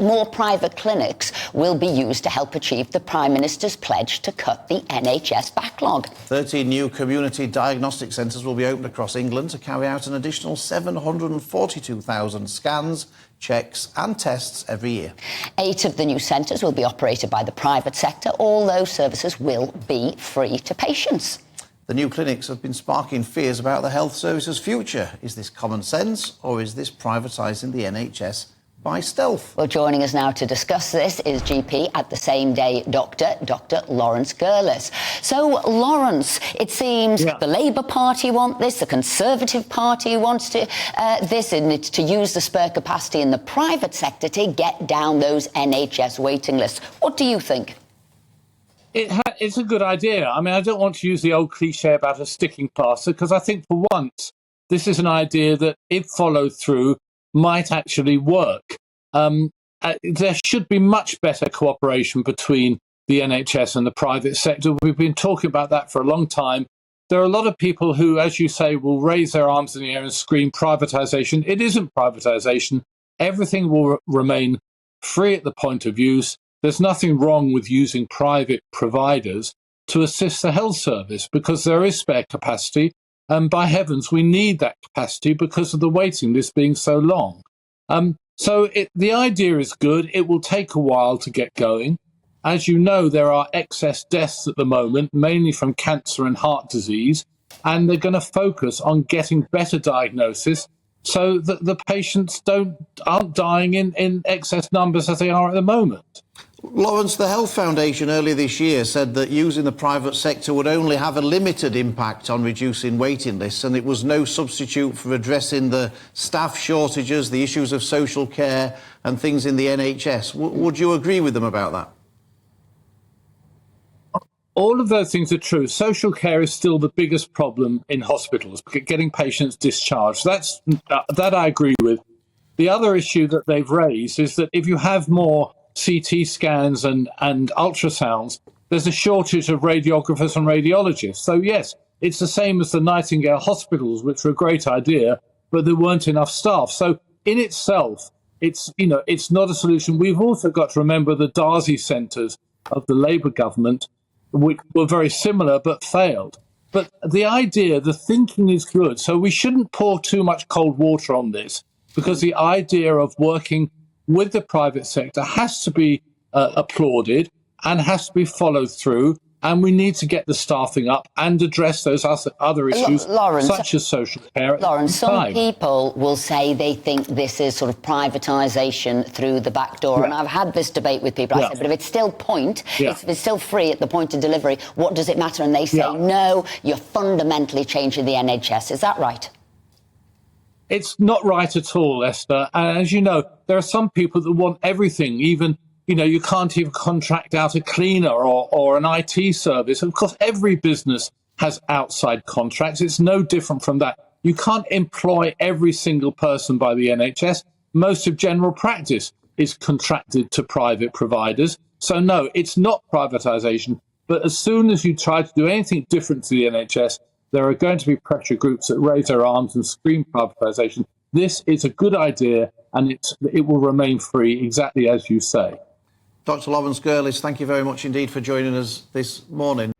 More private clinics will be used to help achieve the Prime Minister's pledge to cut the NHS backlog. 13 new community diagnostic centres will be opened across England to carry out an additional 742,000 scans, checks and tests every year. 8 of the new centres will be operated by the private sector. All those services will be free to patients. The new clinics have been sparking fears about the health service's future. Is this common sense or is this privatising the NHS by stealth? Well, joining us now to discuss this is GP at the same day Dr. Laurence Gerlis. So, Laurence, it seems the Labour Party want this, the Conservative Party wants this, and it's to use the spare capacity in the private sector to get down those NHS waiting lists. What do you think? It's a good idea. I mean, I don't want to use the old cliche about a sticking plaster, because I think for once this is an idea that, if followed through, might actually work. There should be much better cooperation between the NHS and the private sector. We've been talking about that for a long time. There are a lot of people who, as you say, will raise their arms in the air and scream privatisation. It isn't privatisation. Everything will remain free at the point of use. There's nothing wrong with using private providers to assist the health service, because there is spare capacity. And by heavens, we need that capacity because of the waiting list being so long. The idea is good. It will take a while to get going. As you know, there are excess deaths at the moment, mainly from cancer and heart disease, and they're going to focus on getting better diagnosis so that the patients aren't dying in excess numbers as they are at the moment. Laurence, the Health Foundation earlier this year said that using the private sector would only have a limited impact on reducing waiting lists, and it was no substitute for addressing the staff shortages, the issues of social care and things in the NHS. Would you agree with them about that? All of those things are true. Social care is still the biggest problem in hospitals, getting patients discharged. That I agree with. The other issue that they've raised is that if you have more CT scans and ultrasounds, there's a shortage of radiographers and radiologists. So yes, it's the same as the Nightingale hospitals, which were a great idea, but there weren't enough staff. So in itself, it's not a solution. We've also got to remember the Darzi centres of the Labour government, which were very similar but failed. But the thinking is good. So we shouldn't pour too much cold water on this, because the idea of working with the private sector has to be applauded and has to be followed through. And we need to get the staffing up and address those other issues, Laurence, such as social care. Laurence, some people will say they think this is sort of privatisation through the back door. And I've had this debate with people. I said, but if it's still if it's still free at the point of delivery, what does it matter? And they say, no, you're fundamentally changing the NHS. Is that right? It's not right at all, Esther. And as you know, there are some people that want everything, even, you can't even contract out a cleaner or an IT service. Of course, every business has outside contracts. It's no different from that. You can't employ every single person by the NHS. Most of general practice is contracted to private providers. So no, it's not privatisation. But as soon as you try to do anything different to the NHS, there are going to be pressure groups that raise their arms and scream privatisation. This is a good idea, and it will remain free, exactly as you say. Dr. Laurence Gerlis, thank you very much indeed for joining us this morning.